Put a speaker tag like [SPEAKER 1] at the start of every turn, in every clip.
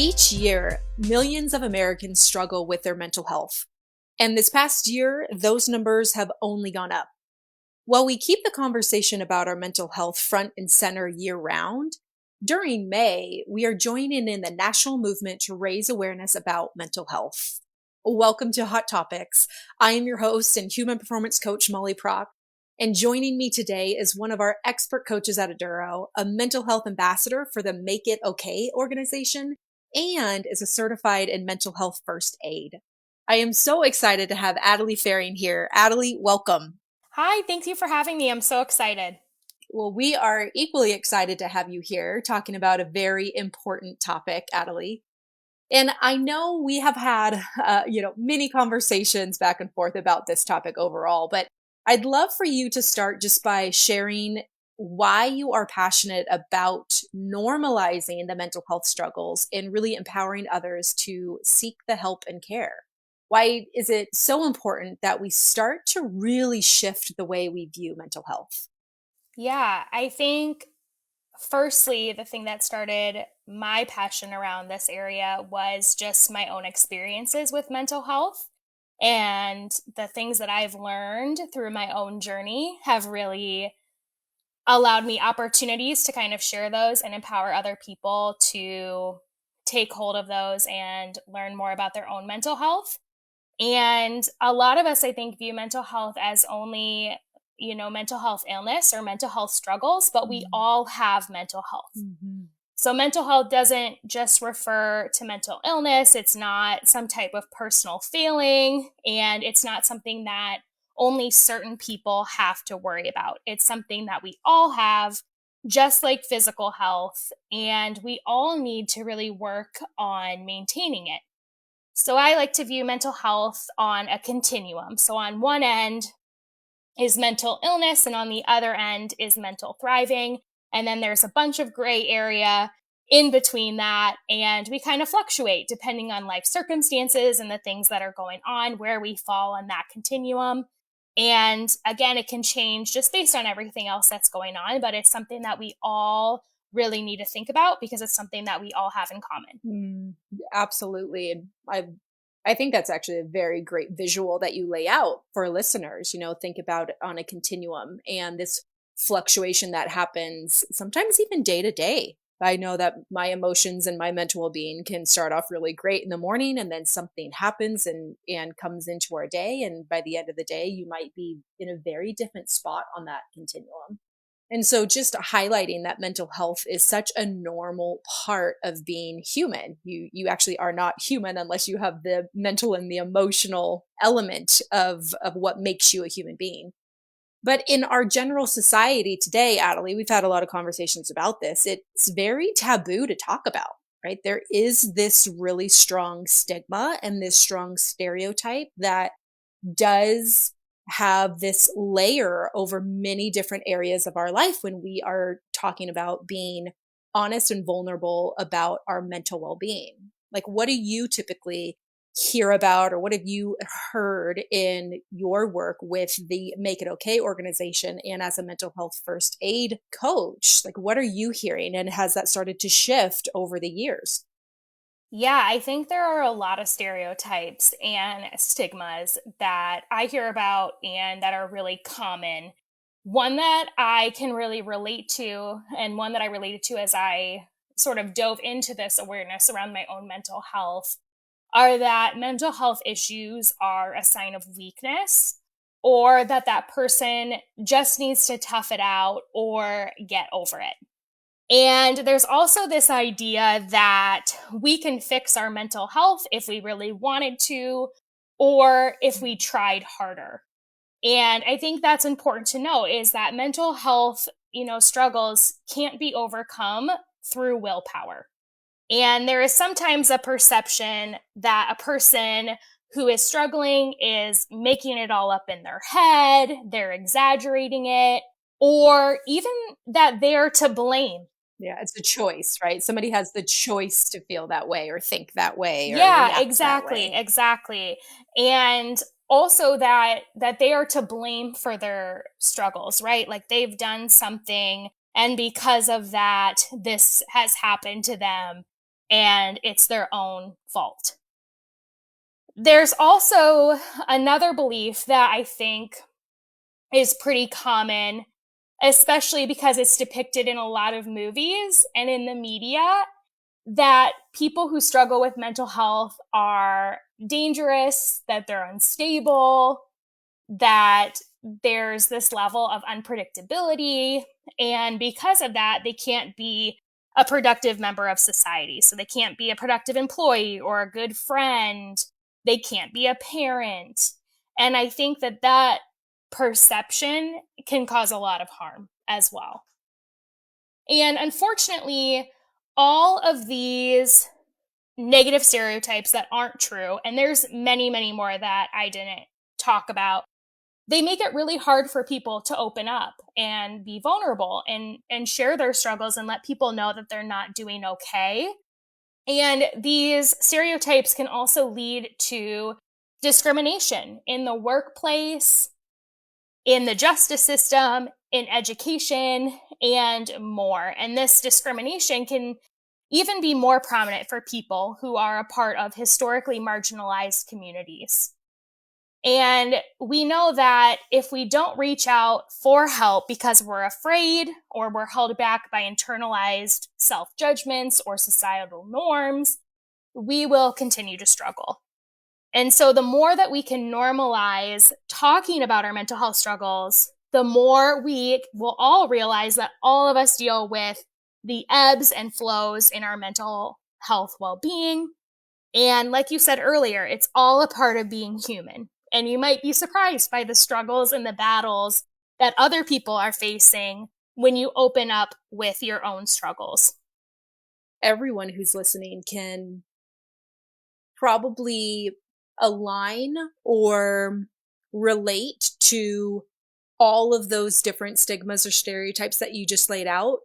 [SPEAKER 1] Each year, millions of Americans struggle with their mental health. And this past year, those numbers have only gone up. While we keep the conversation about our mental health front and center year round, during May, we are joining in the national movement to raise awareness about mental health. Welcome to Hot Topics. I am your host and human performance coach, Molly Pracht. And joining me today is one of our expert coaches at Aduro, a mental health ambassador for the Make It Okay organization, and is a certified in mental health first aid. I am so excited to have Atalie Ferring here. Atalie, welcome.
[SPEAKER 2] Hi, thank you for having me. I'm so excited.
[SPEAKER 1] Well, we are equally excited to have you here talking about a very important topic, Atalie. And I know we have had, many conversations back and forth about this topic overall, but I'd love for you to start just by sharing why you are passionate about normalizing the mental health struggles and really empowering others to seek the help and care. Why is it so important that we start to really shift the way we view mental health?
[SPEAKER 2] Yeah, I think firstly, the thing that started my passion around this area was just my own experiences with mental health. And the things that I've learned through my own journey have really allowed me opportunities to kind of share those and empower other people to take hold of those and learn more about their own mental health. And a lot of us, I think, view mental health as only, mental health illness or mental health struggles, but we all have mental health.
[SPEAKER 1] Mm-hmm.
[SPEAKER 2] So mental health doesn't just refer to mental illness. It's not some type of personal feeling, and it's not something that only certain people have to worry about. It's something that we all have, just like physical health, and we all need to really work on maintaining it. So I like to view mental health on a continuum. So on one end is mental illness, and on the other end is mental thriving. And then there's a bunch of gray area in between that. And we kind of fluctuate depending on life circumstances and the things that are going on, where we fall on that continuum. And again, it can change just based on everything else that's going on, but it's something that we all really need to think about because it's something that we all have in common.
[SPEAKER 1] Absolutely. And I think that's actually a very great visual that you lay out for listeners. Think about it on a continuum and this fluctuation that happens sometimes even day to day. I know that my emotions and my mental well-being can start off really great in the morning, and then something happens and comes into our day. And by the end of the day, you might be in a very different spot on that continuum. And so just highlighting that mental health is such a normal part of being human. You actually are not human unless you have the mental and the emotional element of what makes you a human being. But in our general society today, Atalie, we've had a lot of conversations about this. It's very taboo to talk about, right? There is this really strong stigma and this strong stereotype that does have this layer over many different areas of our life when we are talking about being honest and vulnerable about our mental well-being. Like, what do you typically hear about, or what have you heard in your work with the Make It Okay organization and as a mental health first aid coach? Like, what are you hearing, and has that started to shift over the years?
[SPEAKER 2] Yeah, I think there are a lot of stereotypes and stigmas that I hear about and that are really common. One that I can really relate to, and one that I related to as I sort of dove into this awareness around my own mental health, are that mental health issues are a sign of weakness, or that person just needs to tough it out or get over it. And there's also this idea that we can fix our mental health if we really wanted to, or if we tried harder. And I think that's important to know, is that mental health, struggles can't be overcome through willpower. And there is sometimes a perception that a person who is struggling is making it all up in their head, they're exaggerating it, or even that they're to blame.
[SPEAKER 1] Yeah, it's a choice, right? Somebody has the choice to feel that way or think that way or
[SPEAKER 2] Yeah,
[SPEAKER 1] react
[SPEAKER 2] exactly,
[SPEAKER 1] that way.
[SPEAKER 2] exactly. And also that they are to blame for their struggles, right? Like they've done something, and because of that, this has happened to them. and it's their own fault. There's also another belief that I think is pretty common, especially because it's depicted in a lot of movies and in the media, that people who struggle with mental health are dangerous, that they're unstable, that there's this level of unpredictability. And because of that, they can't be a productive member of society. So they can't be a productive employee or a good friend. They can't be a parent. And I think that that perception can cause a lot of harm as well. And unfortunately, all of these negative stereotypes that aren't true, and there's many, many more that I didn't talk about, they make it really hard for people to open up and be vulnerable and share their struggles and let people know that they're not doing okay. And these stereotypes can also lead to discrimination in the workplace, in the justice system, in education, and more. And this discrimination can even be more prominent for people who are a part of historically marginalized communities. And we know that if we don't reach out for help because we're afraid or we're held back by internalized self-judgments or societal norms, we will continue to struggle. And so the more that we can normalize talking about our mental health struggles, the more we will all realize that all of us deal with the ebbs and flows in our mental health well-being. And like you said earlier, it's all a part of being human. And you might be surprised by the struggles and the battles that other people are facing when you open up with your own struggles.
[SPEAKER 1] Everyone who's listening can probably align or relate to all of those different stigmas or stereotypes that you just laid out,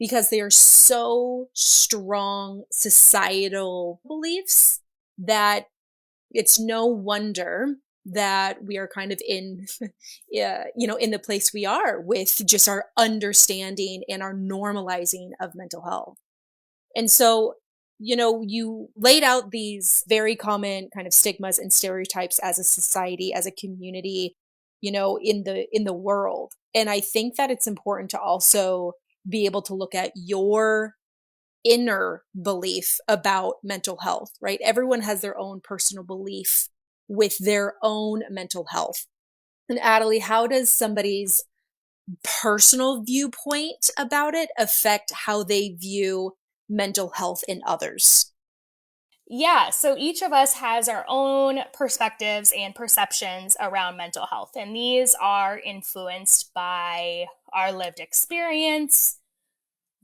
[SPEAKER 1] because they are so strong societal beliefs that it's no wonder that we are kind of in, in the place we are with just our understanding and our normalizing of mental health. And so, you laid out these very common kind of stigmas and stereotypes as a society, as a community, in the world. And I think that it's important to also be able to look at your inner belief about mental health, right? Everyone has their own personal belief with their own mental health. And Atalie, how does somebody's personal viewpoint about it affect how they view mental health in others?
[SPEAKER 2] Yeah, so each of us has our own perspectives and perceptions around mental health, and these are influenced by our lived experience.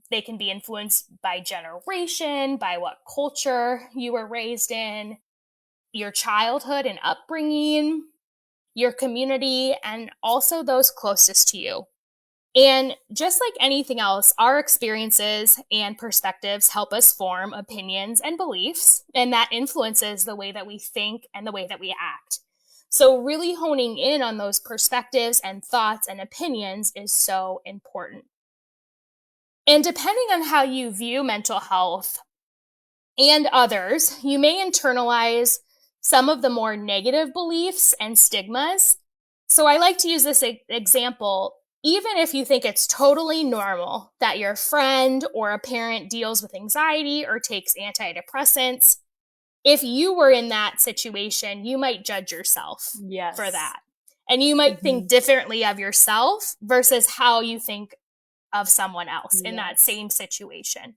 [SPEAKER 2] They can be influenced by generation, by what culture you were raised in, your childhood and upbringing, your community, and also those closest to you. And just like anything else, our experiences and perspectives help us form opinions and beliefs, and that influences the way that we think and the way that we act. So really honing in on those perspectives and thoughts and opinions is so important. And depending on how you view mental health and others, you may internalize some of the more negative beliefs and stigmas. So I like to use this example. Even if you think it's totally normal that your friend or a parent deals with anxiety or takes antidepressants, if you were in that situation, you might judge yourself for that. And you might think differently of yourself versus how you think of someone else in that same situation.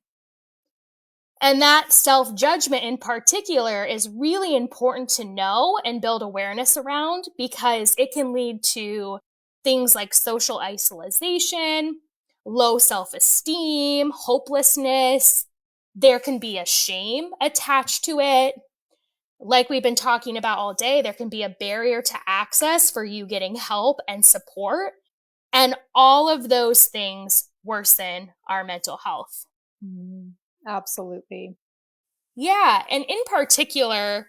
[SPEAKER 2] And that self-judgment in particular is really important to know and build awareness around, because it can lead to things like social isolation, low self-esteem, hopelessness. There can be a shame attached to it. Like we've been talking about all day, there can be a barrier to access for you getting help and support. And all of those things worsen our mental health.
[SPEAKER 1] Absolutely.
[SPEAKER 2] Yeah. And in particular,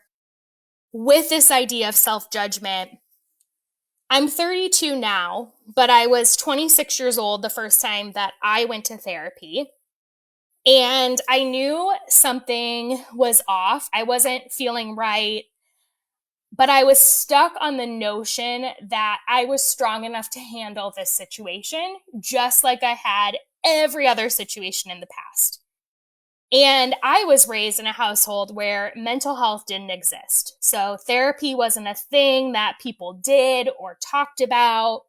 [SPEAKER 2] with this idea of self-judgment, I'm 32 now, but I was 26 years old the first time that I went to therapy. And I knew something was off. I wasn't feeling right, but I was stuck on the notion that I was strong enough to handle this situation, just like I had every other situation in the past. And I was raised in a household where mental health didn't exist. So therapy wasn't a thing that people did or talked about.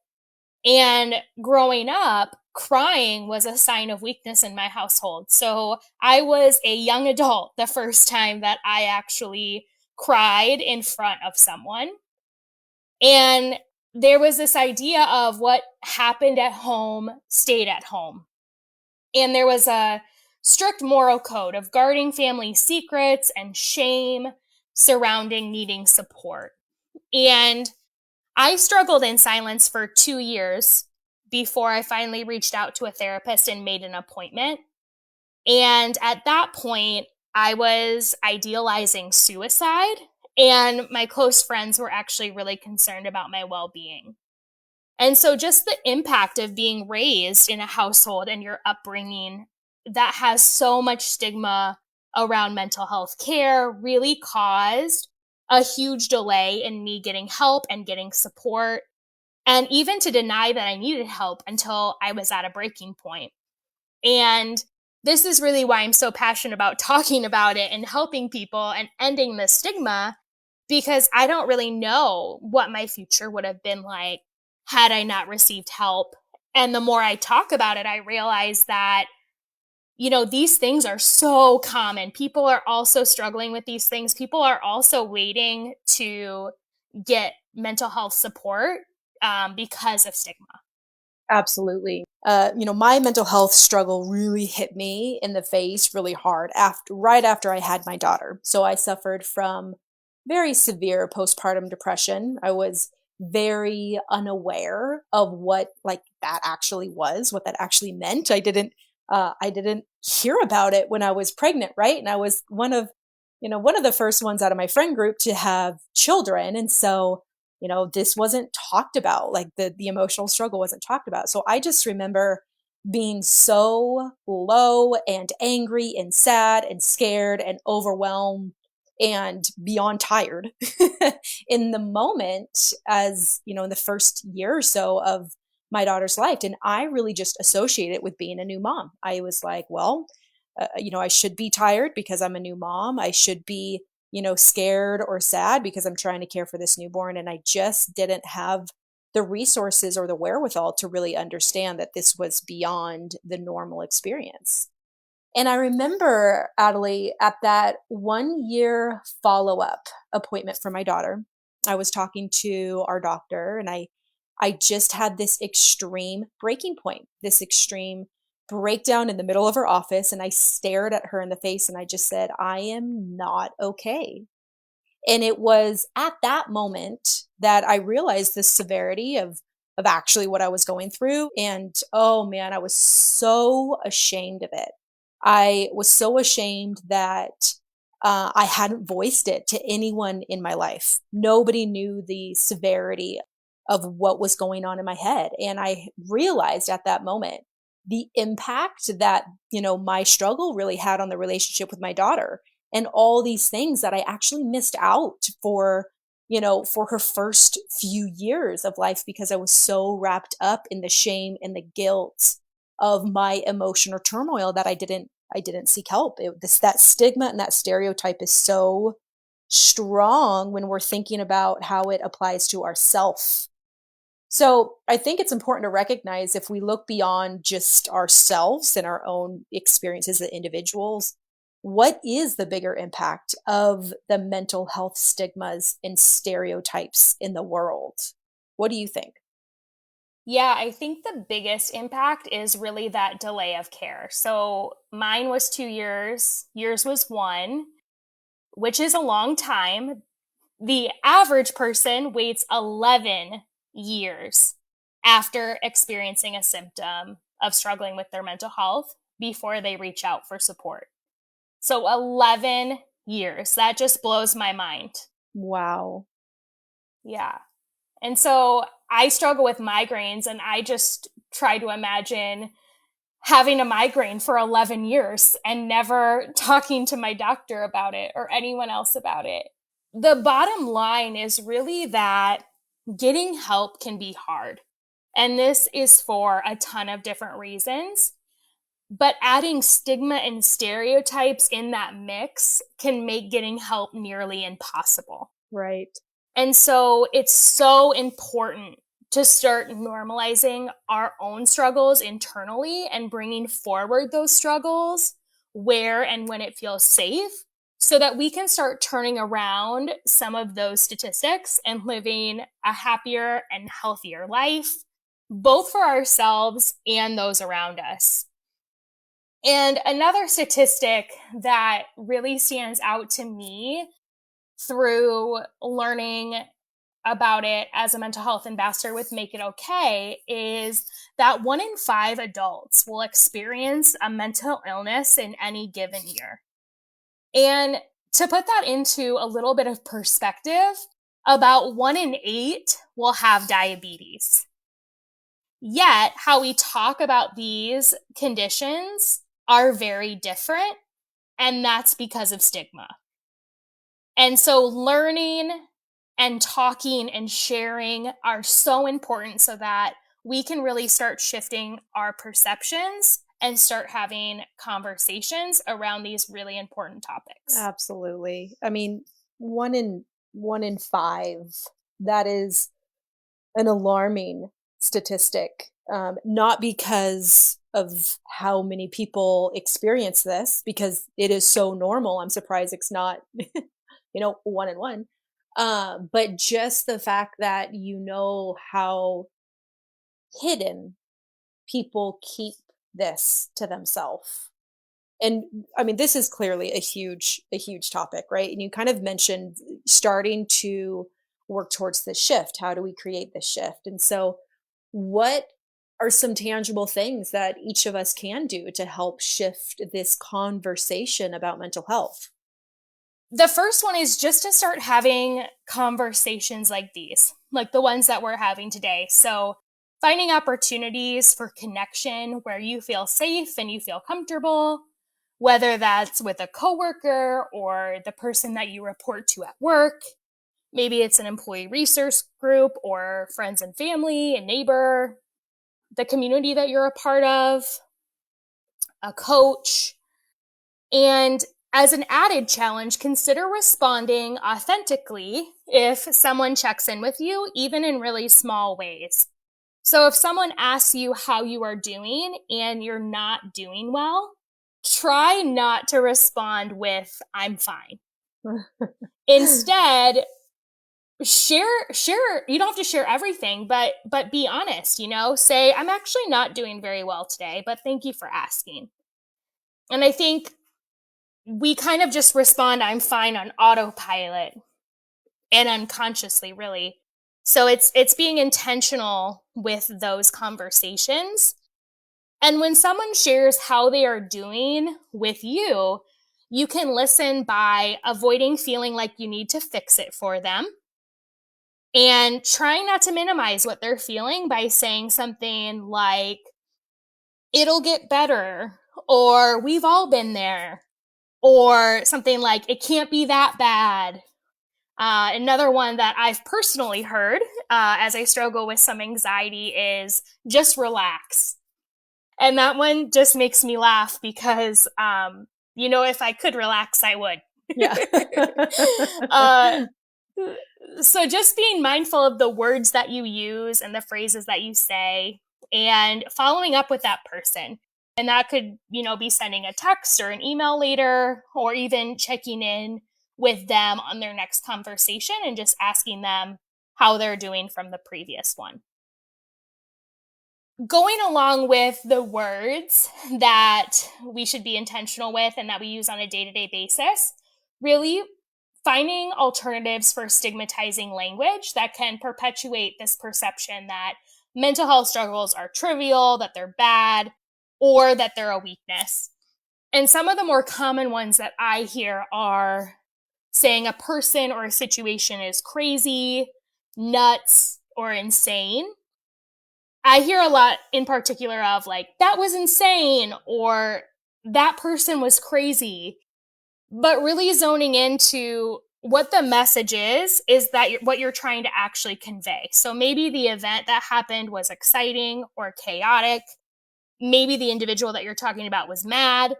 [SPEAKER 2] And growing up, crying was a sign of weakness in my household. So I was a young adult the first time that I actually cried in front of someone. And there was this idea of what happened at home stayed at home. And there was a strict moral code of guarding family secrets and shame surrounding needing support. And I struggled in silence for 2 years before I finally reached out to a therapist and made an appointment. And at that point, I was idealizing suicide, and my close friends were actually really concerned about my well being. And so, just the impact of being raised in a household and your upbringing that has so much stigma around mental health care really caused a huge delay in me getting help and getting support, and even to deny that I needed help until I was at a breaking point. And this is really why I'm so passionate about talking about it and helping people and ending the stigma, because I don't really know what my future would have been like had I not received help. And the more I talk about it, I realize that, these things are so common. People are also struggling with these things. People are also waiting to get mental health support because of stigma.
[SPEAKER 1] Absolutely. My mental health struggle really hit me in the face really hard right after I had my daughter. So I suffered from very severe postpartum depression. I was very unaware of what like that actually was, what that actually meant. I didn't hear about it when I was pregnant, right? And I was one of the first ones out of my friend group to have children. And so this wasn't talked about, like the emotional struggle wasn't talked about. So I just remember being so low and angry and sad and scared and overwhelmed and beyond tired in the moment, as in the first year or so of my daughter's life. And I really just associated it with being a new mom. I was like, well, I should be tired because I'm a new mom. I should be scared or sad because I'm trying to care for this newborn. And I just didn't have the resources or the wherewithal to really understand that this was beyond the normal experience. And I remember, Atalie, at that 1 year follow up appointment for my daughter, I was talking to our doctor, and I just had this extreme breaking point, this extreme breakdown in the middle of her office. And I stared at her in the face and I just said, I am not okay. And it was at that moment that I realized the severity of actually what I was going through. And oh man, I was so ashamed of it. I was so ashamed that I hadn't voiced it to anyone in my life. Nobody knew the severity of what was going on in my head. And I realized at that moment the impact that, my struggle really had on the relationship with my daughter, and all these things that I actually missed out for her first few years of life because I was so wrapped up in the shame and the guilt of my emotional turmoil that I didn't seek help. That stigma and that stereotype is so strong when we're thinking about how it applies to ourself. So I think it's important to recognize, if we look beyond just ourselves and our own experiences as individuals, what is the bigger impact of the mental health stigmas and stereotypes in the world? What do you think?
[SPEAKER 2] Yeah, I think the biggest impact is really that delay of care. So mine was 2 years, yours was one, which is a long time. The average person waits 11 years after experiencing a symptom of struggling with their mental health before they reach out for support. So 11 years. That just blows my mind.
[SPEAKER 1] Wow.
[SPEAKER 2] Yeah. And so I struggle with migraines, and I just try to imagine having a migraine for 11 years and never talking to my doctor about it or anyone else about it. The bottom line is really that getting help can be hard. And this is for a ton of different reasons. But adding stigma and stereotypes in that mix can make getting help nearly impossible.
[SPEAKER 1] Right.
[SPEAKER 2] And so it's so important to start normalizing our own struggles internally and bringing forward those struggles where and when it feels safe, so that we can start turning around some of those statistics and living a happier and healthier life, both for ourselves and those around us. And another statistic that really stands out to me through learning about it as a mental health ambassador with Make It Okay is that 1 in 5 adults will experience a mental illness in any given year. And to put that into a little bit of perspective, about 1 in 8 will have diabetes. Yet, how we talk about these conditions are very different, and that's because of stigma. And so learning and talking and sharing are so important so that we can really start shifting our perceptions and start having conversations around these really important topics.
[SPEAKER 1] Absolutely. I mean, one in 5, that is an alarming statistic. Not because of how many people experience this, because it is so normal. I'm surprised it's not, 1 in 1. But just the fact that how hidden people keep this to themselves. And I mean, this is clearly a huge topic, right? And you kind of mentioned starting to work towards this shift. How do we create this shift? And so, what are some tangible things that each of us can do to help shift this conversation about mental health?
[SPEAKER 2] The first one is just to start having conversations like these, like the ones that we're having today. So finding opportunities for connection where you feel safe and you feel comfortable, whether that's with a coworker or the person that you report to at work. Maybe it's an employee resource group or friends and family, a neighbor, the community that you're a part of, a coach. And as an added challenge, consider responding authentically if someone checks in with you, even in really small ways. So if someone asks you how you are doing and you're not doing well, try not to respond with, "I'm fine." Instead, share, you don't have to share everything, but be honest, say, "I'm actually not doing very well today, but thank you for asking." And I think we kind of just respond, "I'm fine," on autopilot and unconsciously, really. So it's being intentional with those conversations. And when someone shares how they are doing with you, you can listen by avoiding feeling like you need to fix it for them and trying not to minimize what they're feeling by saying something like, "It'll get better," or "We've all been there," or something like, "It can't be that bad." Another one that I've personally heard as I struggle with some anxiety is "just relax." And that one just makes me laugh because, if I could relax, I would.
[SPEAKER 1] Yeah.
[SPEAKER 2] So just being mindful of the words that you use and the phrases that you say and following up with that person. And that could, be sending a text or an email later, or even checking in with them on their next conversation and just asking them how they're doing from the previous one. Going along with the words that we should be intentional with and that we use on a day-to-day basis, really finding alternatives for stigmatizing language that can perpetuate this perception that mental health struggles are trivial, that they're bad, or that they're a weakness. And some of the more common ones that I hear are saying a person or a situation is crazy, nuts, or insane, I hear a lot in particular of like, that was insane, or that person was crazy. But really zoning into what the message is that what you're trying to actually convey. So maybe the event that happened was exciting or chaotic. Maybe the individual that you're talking about was mad.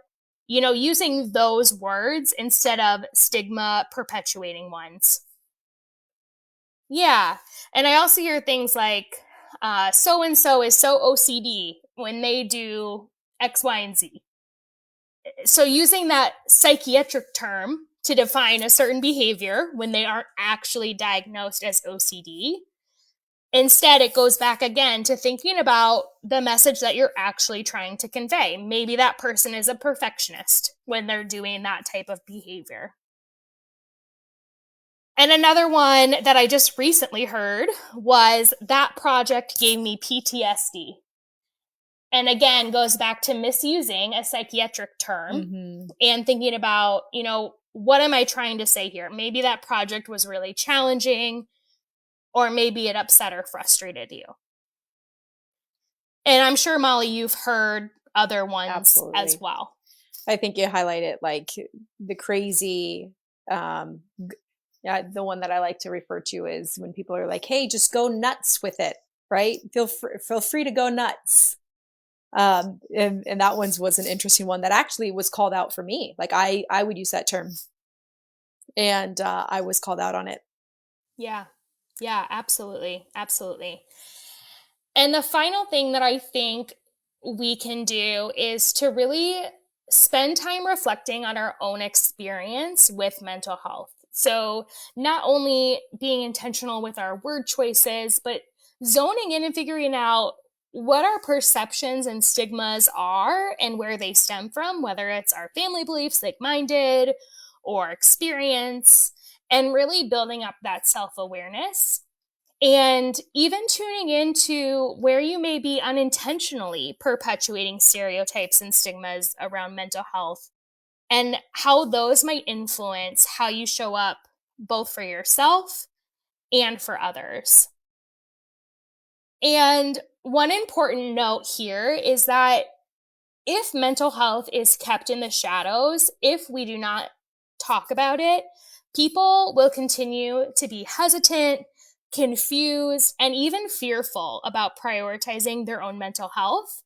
[SPEAKER 2] Using those words instead of stigma perpetuating ones. Yeah. And I also hear things like, so-and-so is so OCD when they do X, Y, and Z. So using that psychiatric term to define a certain behavior when they aren't actually diagnosed as OCD. Instead, it goes back again to thinking about the message that you're actually trying to convey. Maybe that person is a perfectionist when they're doing that type of behavior. And another one that I just recently heard was, that project gave me PTSD. And again, goes back to misusing a psychiatric term and thinking about, what am I trying to say here? Maybe that project was really challenging, or maybe it upset or frustrated you. And I'm sure, Molly, you've heard other ones Absolutely. As well.
[SPEAKER 1] I think you highlighted like the crazy, the one that I like to refer to is when people are like, hey, just go nuts with it, right? Feel free to go nuts. And that one was an interesting one that actually was called out for me. Like I would use that term, and I was called out on it.
[SPEAKER 2] Yeah, absolutely. Absolutely. And the final thing that I think we can do is to really spend time reflecting on our own experience with mental health. So not only being intentional with our word choices, but zoning in and figuring out what our perceptions and stigmas are and where they stem from, whether it's our family beliefs like mine did or experience, and really building up that self-awareness. And even tuning into where you may be unintentionally perpetuating stereotypes and stigmas around mental health, and how those might influence how you show up both for yourself and for others. And one important note here is that if mental health is kept in the shadows, if we do not talk about it, people will continue to be hesitant, confused, and even fearful about prioritizing their own mental health.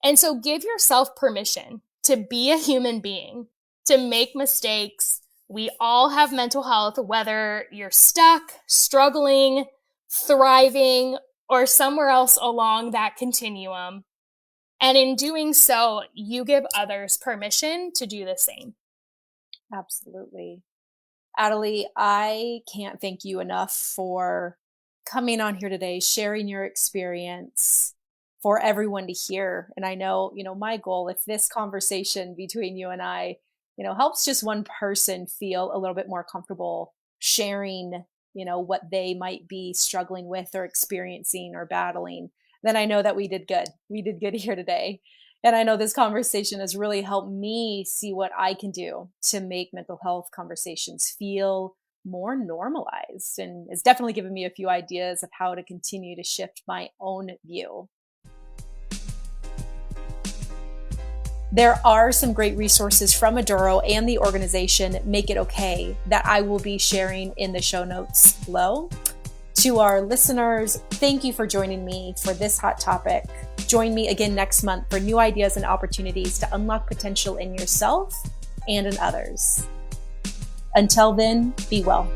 [SPEAKER 2] And so give yourself permission to be a human being, to make mistakes. We all have mental health, whether you're stuck, struggling, thriving, or somewhere else along that continuum. And in doing so, you give others permission to do the same.
[SPEAKER 1] Absolutely. Atalie, I can't thank you enough for coming on here today, sharing your experience for everyone to hear. And I know, my goal, if this conversation between you and I, helps just one person feel a little bit more comfortable sharing, what they might be struggling with or experiencing or battling, then I know that we did good. We did good here today. And I know this conversation has really helped me see what I can do to make mental health conversations feel more normalized, and it's definitely given me a few ideas of how to continue to shift my own view. There are some great resources from Aduro and the organization Make It Okay that I will be sharing in the show notes below. To our listeners, thank you for joining me for this hot topic. Join me again next month for new ideas and opportunities to unlock potential in yourself and in others. Until then, be well.